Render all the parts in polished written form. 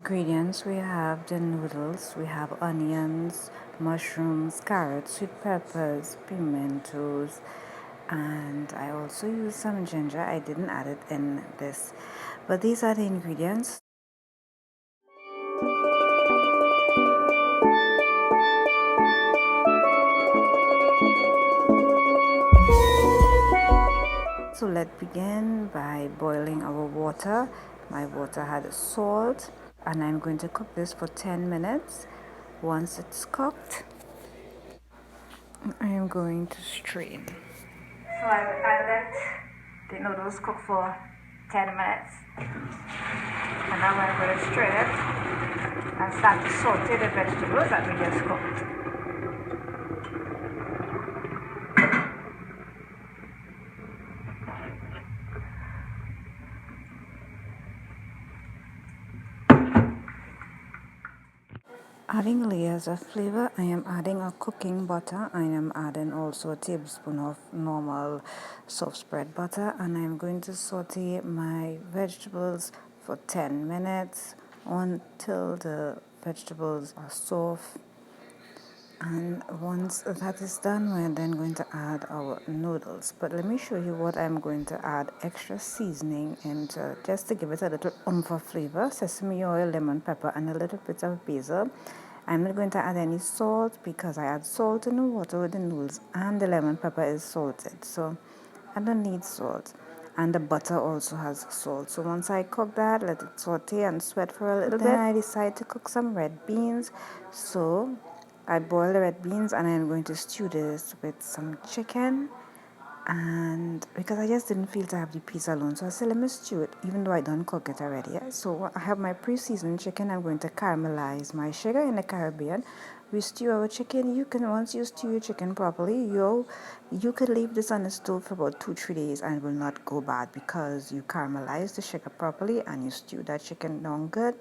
Ingredients: we have the noodles, we have onions, mushrooms, carrots, sweet peppers, pimentos, and I also use some ginger. I didn't add it in this, but these are the ingredients. So let's begin by boiling our water. My water had salt, and I'm going to cook this for 10 minutes. Once it's cooked, I am going to strain. So I let the noodles cook for 10 minutes, and now I'm going to strain it and start to saute the vegetables that we just cooked. Adding layers of flavor, I am adding a cooking butter. I am adding also a tablespoon of normal soft spread butter, and I'm going to saute my vegetables for 10 minutes until the vegetables are soft. And once that is done, we're then going to add our noodles. But let me show you what I'm going to add extra seasoning into, just to give it a little oomph of flavor: sesame oil, lemon pepper, and a little bit of basil. I'm not going to add any salt because I add salt in the water with the noodles, and the lemon pepper is salted, so I don't need salt. And the butter also has salt. So once I cook that, let it saute and sweat for a little bit. Then I decide to cook some red beans. So I boil the red beans, and I'm going to stew this with some chicken. And because I just didn't feel to have the peas alone, so I said let me stew it even though I don't cook it already. Yeah? So I have my pre-seasoned chicken. I'm going to caramelize my sugar. In the Caribbean, we stew our chicken. Once you stew your chicken properly, you could leave this on the stove for about 2-3 days and it will not go bad because you caramelize the sugar properly and you stew that chicken down good.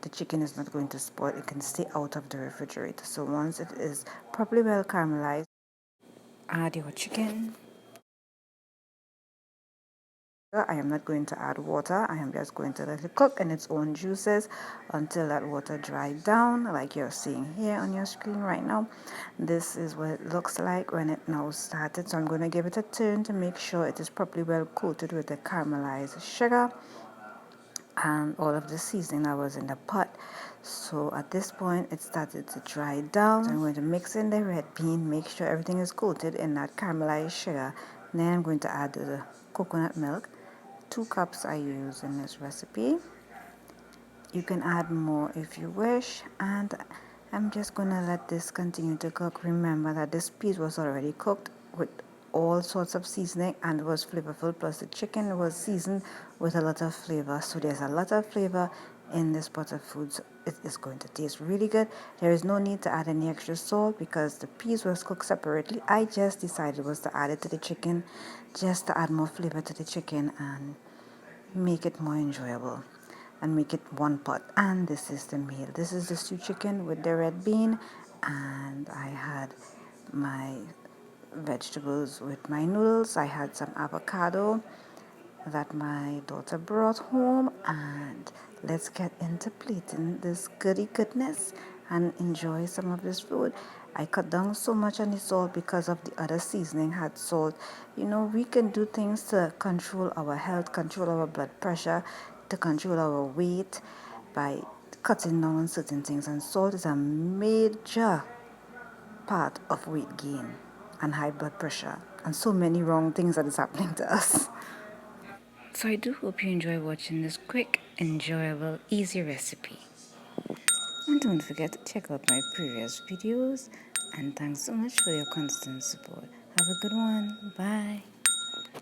The chicken is not going to spoil. It can stay out of the refrigerator. So once it is properly well caramelized, add your chicken. I am not going to add water. I am just going to let it cook in its own juices until that water dried down, like you're seeing here on your screen right now. This is what it looks like when it now started. So I'm going to give it a turn to make sure it is properly well coated with the caramelized sugar and all of the seasoning that was in the pot. So at this point it started to dry down. So I'm going to mix in the red bean, make sure everything is coated in that caramelized sugar. Then I'm going to add the coconut milk. 2 cups I use in this recipe. You can add more if you wish, and I'm just gonna let this continue to cook. Remember that this piece was already cooked with all sorts of seasoning and it was flavorful, plus the chicken was seasoned with a lot of flavor. So there's a lot of flavor in this pot of food, so it is going to taste really good. There is no need to add any extra salt because the peas was cooked separately. I just decided was to add it to the chicken just to add more flavor to the chicken and make it more enjoyable and make it one pot. And this is the meal. This is the stew chicken with the red bean, and I had my vegetables with my noodles. I had some avocado that my daughter brought home, and let's get into plating this goody goodness and enjoy some of this food. I cut down so much on the salt because of the other seasoning had salt. You know, we can do things to control our health, control our blood pressure, to control our weight by cutting down on certain things, and salt is a major part of weight gain and high blood pressure and so many wrong things that is happening to us. So I do hope you enjoy watching this quick, enjoyable, easy recipe. And don't forget to check out my previous videos. And thanks so much for your constant support. Have a good one. Bye.